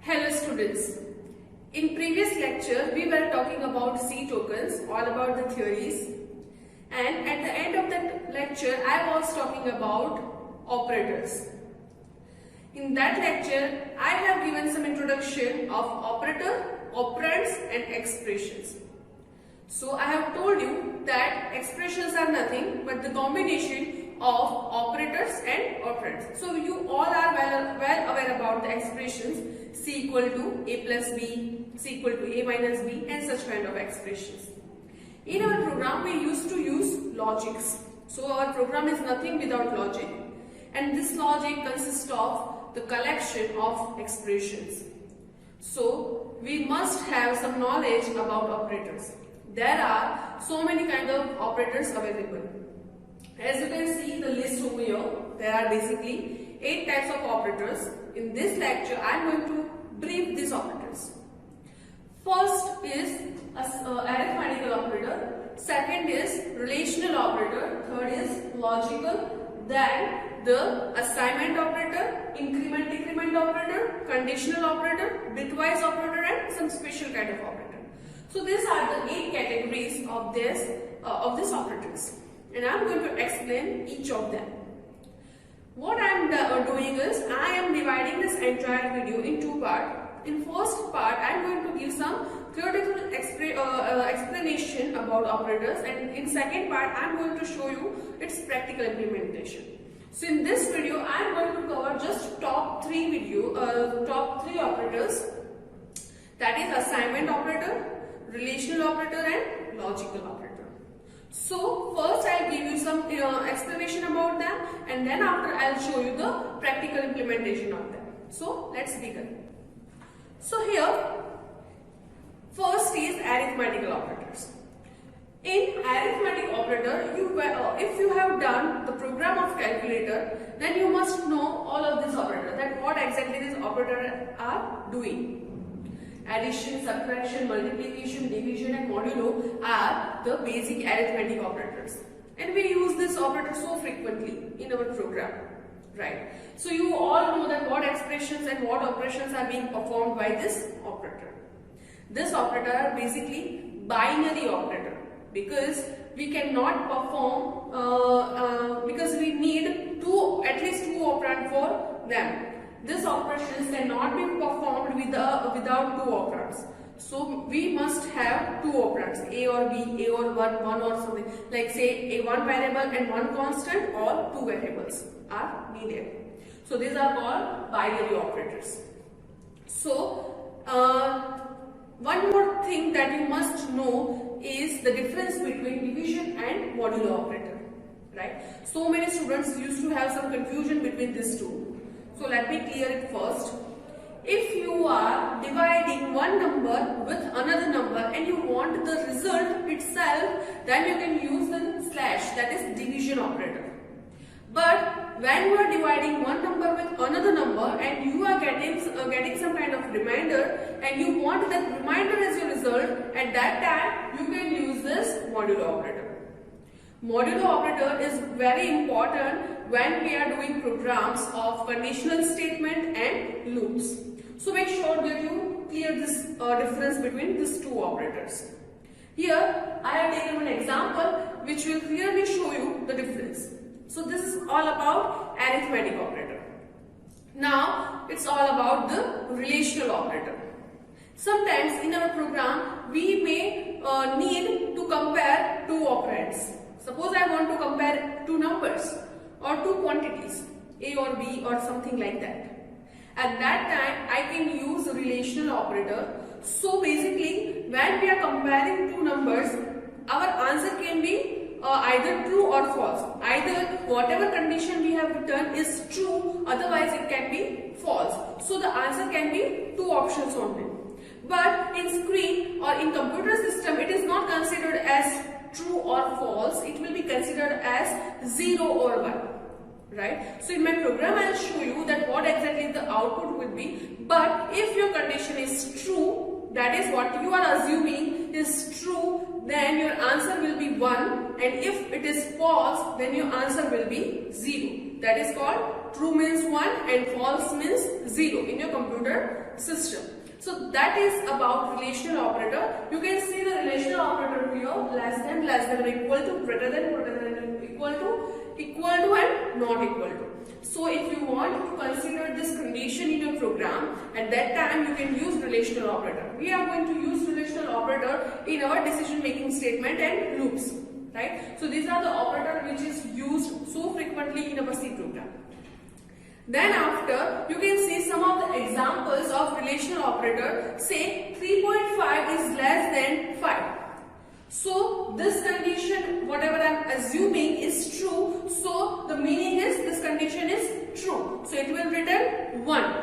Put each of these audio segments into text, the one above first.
Hello students, in previous lecture we were talking about C tokens, all about the theories, and at the end of that lecture I was talking about operators. In that lecture I have given some introduction of operator, operands and expressions. So I have told you that expressions are nothing but the combination of operators and operands. So you all are well aware about the expressions C equal to A plus B, C equal to A minus B and such kind of expressions. In our program we used to use logics. So our program is nothing without logic, and this logic consists of the collection of expressions. So we must have some knowledge about operators. There are so many kind of operators available. As you can see the list over here, there are basically 8 types of operators. In this lecture I am going to brief these operators. First is arithmetical operator, second is relational operator, third is logical, then the assignment operator, increment decrement operator, conditional operator, bitwise operator and some special kind of operator. So these are the 8 categories of these operators, and I am going to explain each of them. What I am doing is I am dividing this entire video in 2 parts. In first part I am going to give some theoretical explanation about operators, and in second part I am going to show you its practical implementation. So in this video I am going to cover just top 3 operators, that is assignment operator, relational operator and logical operator. So first I'll give you some explanation about them, and then after I'll show you the practical implementation of them. So let's begin. So here first is arithmetical operators. In arithmetic operator, if you have done the program of calculator, then you must know all of these operators, that what exactly these operators are doing. Addition, subtraction, multiplication, division and modulo are the basic arithmetic operators, and we use this operator so frequently in our program, right? So you all know that what expressions and what operations are being performed by this operator. This operator are basically binary operator, because we cannot perform because we need at least two operands for them. This operations cannot be performed without 2 operands. So we must have 2 operands, A or B, A or 1 or something, like say a 1 variable and 1 constant, or 2 variables are needed. So these are called binary operators. So one more thing that you must know is the difference between division and modulo operator, right? So many students used to have some confusion between these two. So let me clear it first. If you are dividing one number with another number and you want the result itself, then you can use the slash, that is division operator. But when you are dividing one number with another number and you are getting some kind of remainder and you want that remainder as your result, at that time you can use this modulo operator. Modulo operator is very important when we are doing programs of conditional statement and loops. So make sure that you clear this difference between these two operators. Here I have taken an example which will clearly show you the difference. So this is all about arithmetic operator. Now it's all about the relational operator. Sometimes in our program we may need to compare two operands. Suppose I want to compare two numbers or two quantities, A or B or something like that. At that time I can use a relational operator. So basically when we are comparing two numbers, our answer can be either true or false. Either whatever condition we have written is true, otherwise it can be false. So the answer can be two options only. But in screen or in computer system, it is not considered as true or false. It will be considered as 0 or 1. Right? So in my program I will show you that what exactly the output will be. But if your condition is true, that is what you are assuming is true, then your answer will be 1, and if it is false, then your answer will be 0. That is called true means 1 and false means 0 in your computer system. So that is about relational operator. You can see the relational operator here, less than, or equal to, greater than, equal to and not equal to. So if you want to consider this condition in your program, at that time you can use relational operator. We are going to use relational operator in our decision making statement and loops. Right? So these are the operator which is used so frequently in our C program. Then after, you can see some of the examples of relational operator. Say 3.5 is less than 5. So this condition, whatever I am assuming is true, so the meaning is this condition is true. So it will return 1.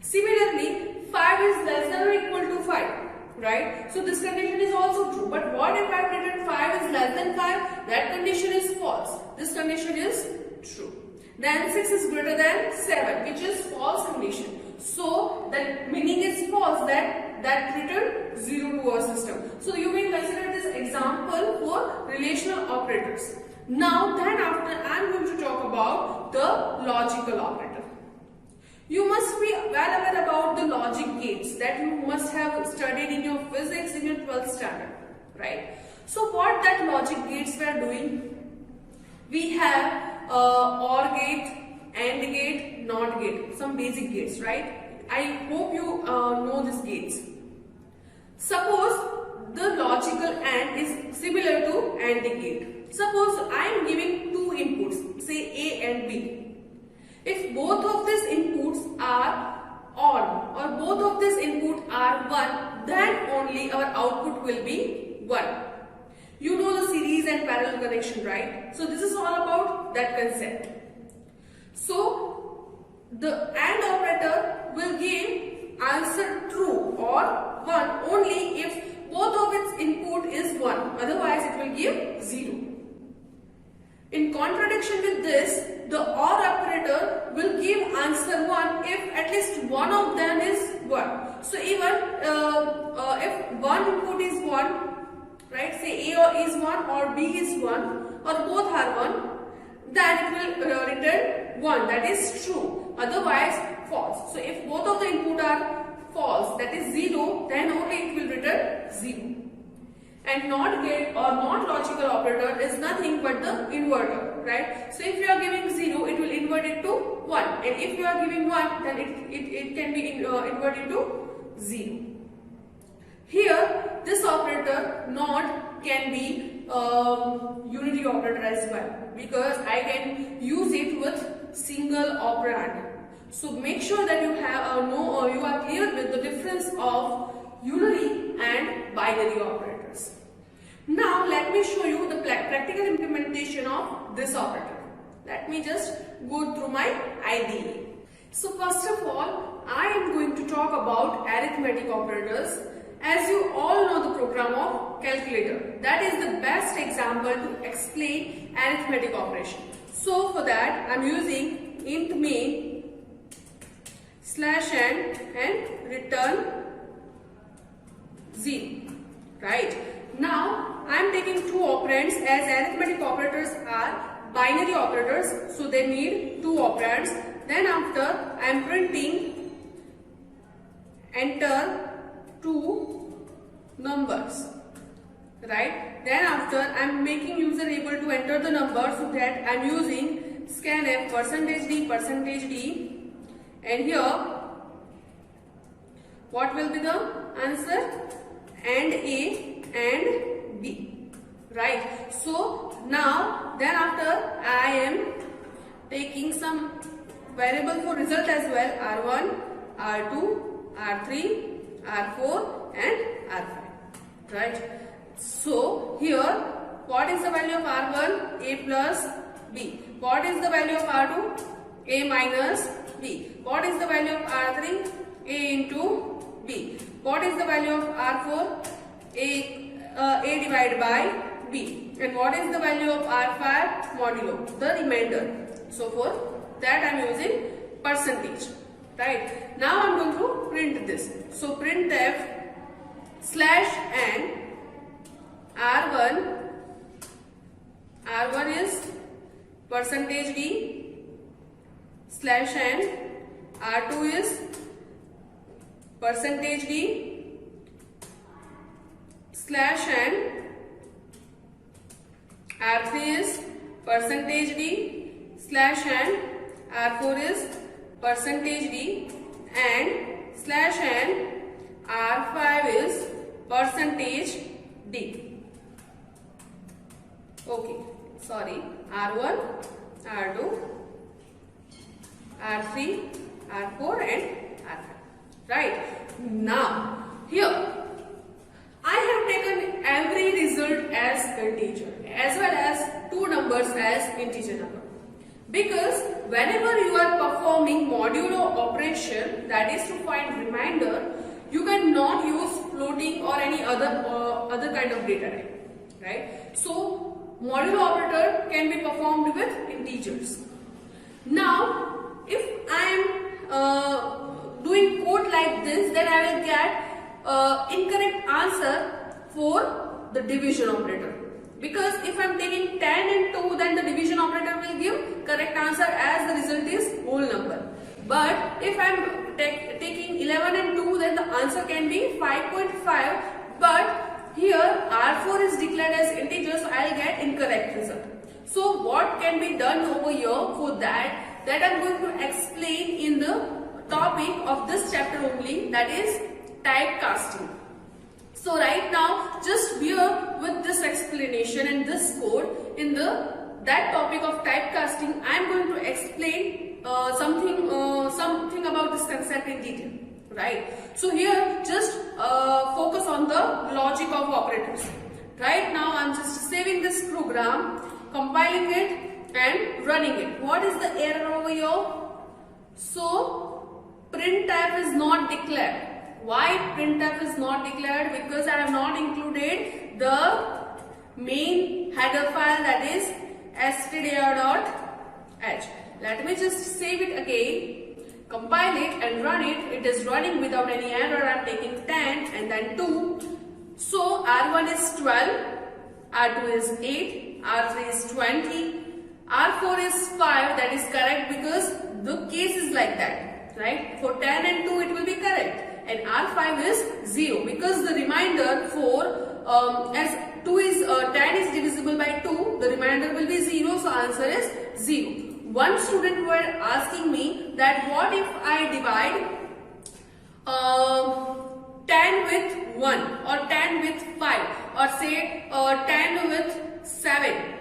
Similarly, 5 is less than or equal to 5. Right? So this condition is also true. But what if I have written 5 is less than 5? That condition is false. This condition is true. Then 6 is greater than 7, which is false condition. So that meaning is false, that return 0 to our system. So you may consider this example for relational operators. Now then after I am going to talk about the logical operator. You must be well aware about the logic gates that you must have studied in your physics in your 12th standard. Right? So what that logic gates we are doing? We have OR gate, AND gate, NOT gate, some basic gates, right? I hope you know these gates. Suppose the logical AND is similar to AND gate. Suppose I am giving two inputs, say A and B. If both of these inputs are on or both of these inputs are 1, then only our output will be 1. You know the series and parallel connection, right? So this is all about that concept. So the AND operator will give answer true or 1 only if both of its input is 1. Otherwise it will give 0. In contradiction with this, the OR operator will give answer 1 if at least one of them is 1. So even if one input is 1, right, say A is 1 or B is 1 or both are 1, then it will return 1, that is true, otherwise false. So if both of the input are false, that is 0, then only it will return 0. And NOT gate or not logical operator is nothing but the inverter, right? So if you are giving 0, it will invert it to 1, and if you are giving 1, then it can be inverted to 0. Here, this operator NOT can be unity operator as well, because I can use it with single operand. So make sure that you have you are clear with the difference of unary and binary operators. Now let me show you the practical implementation of this operator. Let me just go through my IDE. So first of all, I am going to talk about arithmetic operators. As you all know the program of calculator, that is the best example to explain arithmetic operation. So for that I am using int main /n and return 0. Right. Now I am taking two operands, as arithmetic operators are binary operators, so they need two operands. Then after I am printing enter two numbers. right? Then after I'm making user able to enter the number, so that I'm using scanf %d, and here what will be the answer? And A and B, right? So now then after I am taking some variable for result as well, R1, R2, R3, R4 and R5, right? So here what is the value of R1? A plus B. What is the value of R2? A minus B. What is the value of R3? A into B. What is the value of R4? A divided by B. And what is the value of R5? Modulo, the remainder. So for that I am using percentage, right? Now I am going to print this. So printf /n R1 is %d /n, R2 is %d /n, R3 is %d /n, R4 is %d and /n, R5 is %d. Okay, sorry, R1, R2, R3, R4 and R5, right? Now here I have taken every result as integer as well as two numbers as integer number, because whenever you are performing modulo operation, that is to find remainder, you cannot use floating or any other kind of data type, right? So modulo operator can be performed with integers. Now if I am doing code like this, then I will get incorrect answer for the division operator, because if I am taking 10 and 2, then the division operator will give correct answer as the result is whole number. But if I am taking 11 and 2, then the answer can be 5.5, but here R4 is declared as integer, so I will get incorrect result. So what can be done over here for that I am going to explain in the topic of this chapter only, that is typecasting. So right now just bear with this explanation and this code. In that topic of typecasting, I am going to explain something about this concept in detail, right? So here just focus on the logic of operators. Right now I am just saving this program, compiling it and running it. What is the error over here? So printf is not declared. Why printf is not declared? Because I have not included the main header file, that is stdio.h. Let me just save it again, compile it and run it. It is running without any error. I am taking 10 and then 2. So R1 is 12, R2 is 8, R3 is 20, R4 is 5. That is correct because the case is like that, right? For 10 and 2 it will be correct. And R5 is 0 because the remainder for as 10 is divisible by 2, the remainder will be 0, so answer is 0. One student were asking me that what if I divide 10 with 1 or 10 with 5 or say 10 with 7,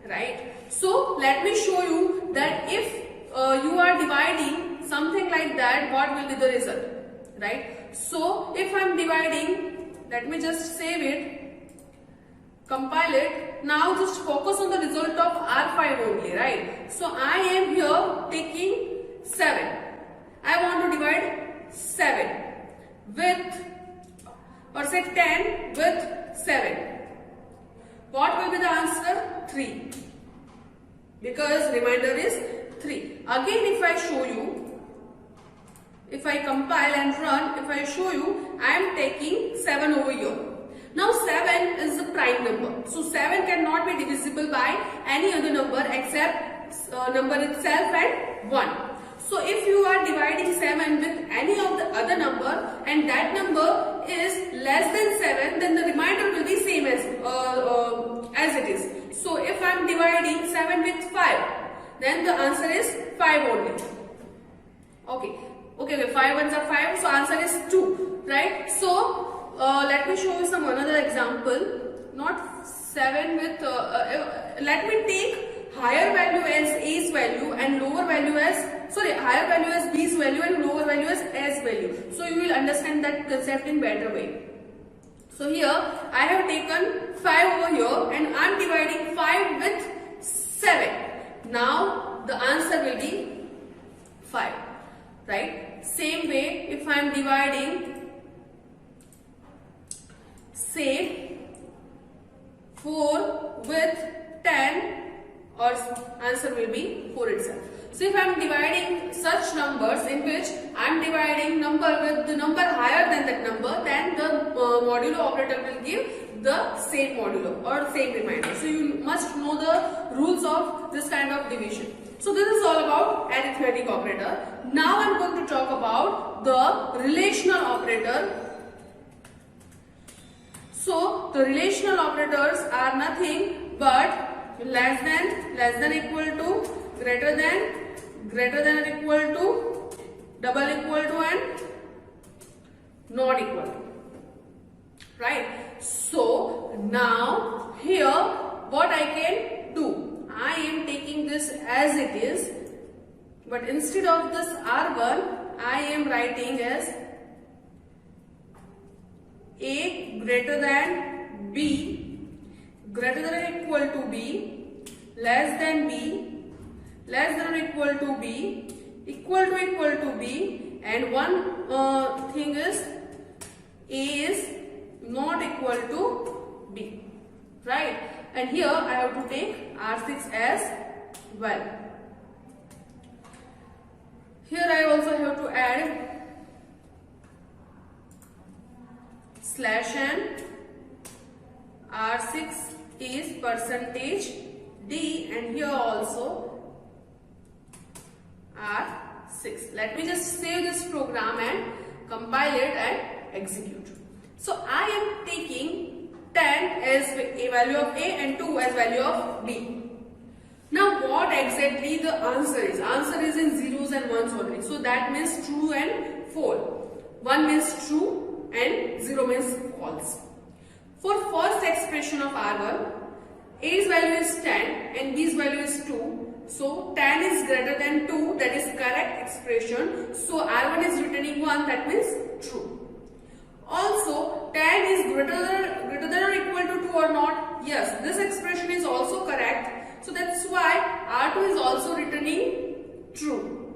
right? So let me show you that if you are dividing something like that, what will be the result, right? So if I am dividing, let me just save it, compile it. Now just focus on the result of R5 only, right? So I am here taking 7. I want to divide 7 with, or say 10 with 7. What will be the answer? 3. Because remainder is 3. Again if I show you, if I compile and run, if I show you, I am taking 7 over here. Now 7 is a prime number. So 7 cannot be divisible by any other number except number itself and 1. So if you are dividing 7 with any of the other number and that number is less than 7, then the remainder will be same as So if I am dividing 7 with 5, then the answer is 5 only. Okay, 5 ones are 5, so answer is 2, right? So let me show you some another example. Not 7 with, let me take higher value as A's value and lower value as, higher value as B's value and lower value as A's value. So you will understand that concept in better way. So here I have taken 5 over here and I am dividing 5 with 7. Now the answer will be 5, right? Same way, if I am dividing, say, 4 with 10, or answer will be 4 itself. So if I am dividing such numbers in which I am dividing number with the number higher than that number, then the modulo operator will give the same modulo or same remainder. So you must know the rules of this kind of division. So this is all about arithmetic operator. Now I am going to talk about the relational operator. So the relational operators are nothing but less than equal to, greater than or equal to, double equal to and not equal to, right? So now here what I can do, I am taking this as it is, but instead of this R1 I am writing as A greater than B, greater than or equal to B, less than B, less than or equal to B, equal to B, and one thing is A is not equal to B, right? And here I have to take R6 as well. Here I also have to add slash n, R6 is percentage D, and here also R6. Let me just save this program and compile it and execute. So I am taking 10 as a value of A and 2 as value of B. Now what exactly the answer is? Answer is in zeros and ones only. So that means true and false. 1 means true and 0 means false. For first expression of R1, A's value is 10 and B's value is 2. So 10 is greater than 2, that is correct expression. So R1 is returning 1, that means true. Also 10 is greater than or equal to 2 or not? Yes, this expression is also correct. So that's why R2 is also returning true.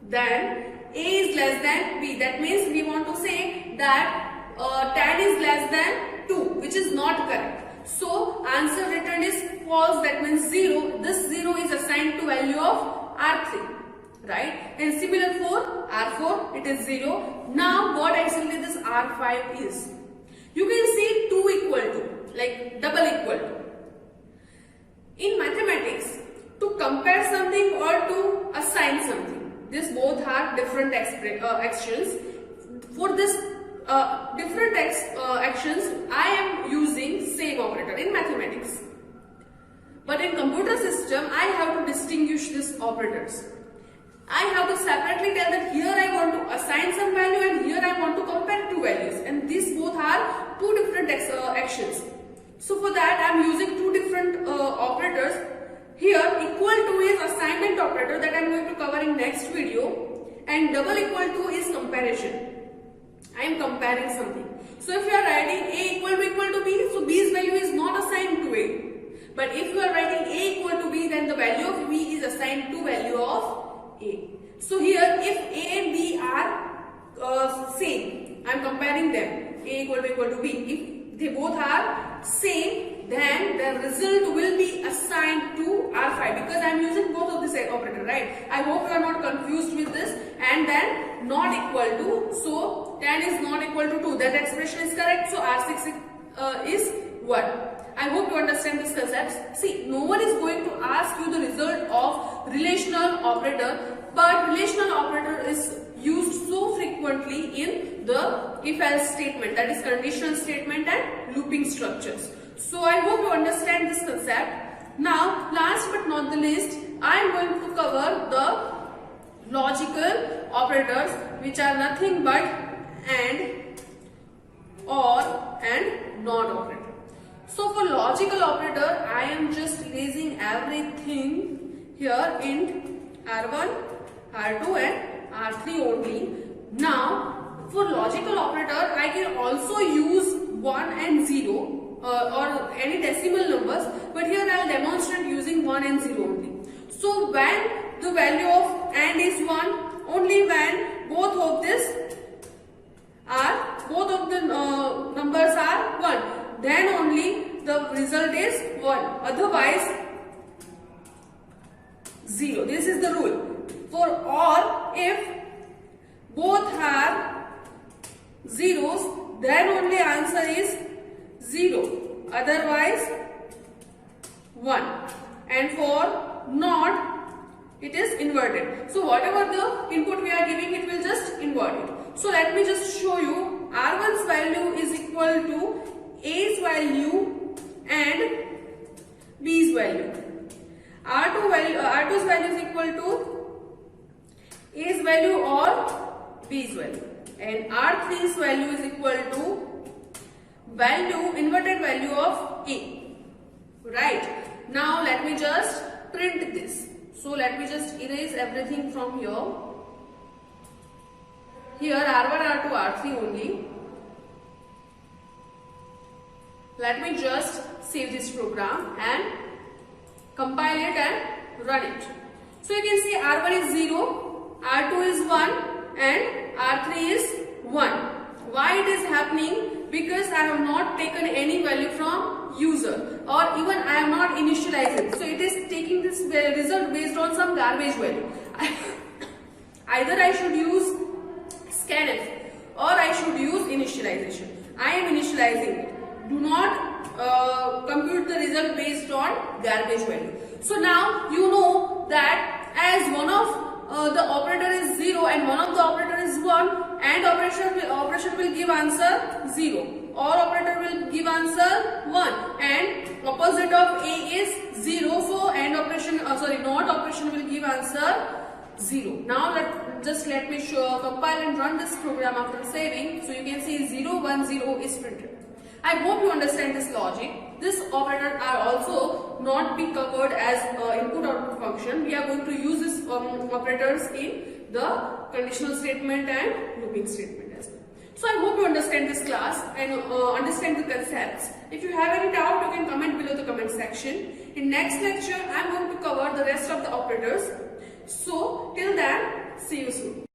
Then A is less than B, that means we want to say that 10 is less than 2, which is not correct. So answer returned is false, that means 0. This 0 is assigned to value of R3, right? And similar for R4, it is 0. Now what exactly this R5 is? You can see 2 equal to, like double equal to. In mathematics, to compare something or to assign something, these both are different actions. For this different actions, I am using same operator in mathematics. But in computer system, I have to distinguish these operators. I have to separately tell that here I want to assign some value and here I want to compare two values. And these both are two different actions. So for that I am using two different operators. Here equal to is assignment operator that I am going to cover in next video, and double equal to is comparison. I am comparing something. So if you are writing A equal to B, so B's value is not assigned to A. But if you are writing A equal to B, then the value of B is assigned to value of A. So here if A and B are same, I am comparing them, A equal to B. If they both are same, then the result will be assigned to R5 because I am using both of this operator, right? I hope you are not confused with this. And then not equal to, so 10 is not equal to 2, that expression is correct, so R6 is 1. I hope you understand this concept. See, no one is going to ask you the result of relational operator, but relational operator is used so frequently in the if-else statement, that is conditional statement and looping structures. So I hope you understand this concept. Now, last but not the least, I am going to cover the logical operators, which are nothing but AND, OR and NOT operator. So for logical operator, I am just erasing everything here in R1, R2 and R3 only. Now, for logical operator, I can also use 1 and 0 or any decimal numbers, but here I will demonstrate using 1 and 0 only. So when the value of AND is 1, only when both of the numbers are 1, then only the result is 1, otherwise 0. This is the rule. For OR, if both are zeros, then only answer is 0, otherwise 1. And for NOT, it is inverted. So whatever the input we are giving, it will just invert it. So let me just show you. R1's value is equal to A's value and B's value. R2's value is equal to A's value or B's value, and R3's value is equal to inverted value of A. Right. Now let me just print this. So let me just erase everything from here. Here R1, R2, R3 only. Let me just save this program and compile it and run it. So you can see R1 is 0, R2 is 1 and R3 is 1. Why it is happening? Because I have not taken any value from user, or even I have not initialized it. So it is taking this result based on some garbage value. Either I should use scanf or I should use initialization. I am initializing it. Do not compute the result based on garbage value. So now you know that as one of the operator is 0 and one of the operator is 1, and operation will give answer 0. OR operator will give answer 1, and opposite of A is 0. So and NOT operation will give answer 0. Now let me compile and run this program after saving. So you can see 0, 1, 0 is printed. I hope you understand this logic. This operator are also not be covered as input-output function. We are going to use these operators in the conditional statement and looping statement as well. So I hope you understand this class and understand the concepts. If you have any doubt, you can comment below the comment section. In next lecture, I am going to cover the rest of the operators. So till then, see you soon.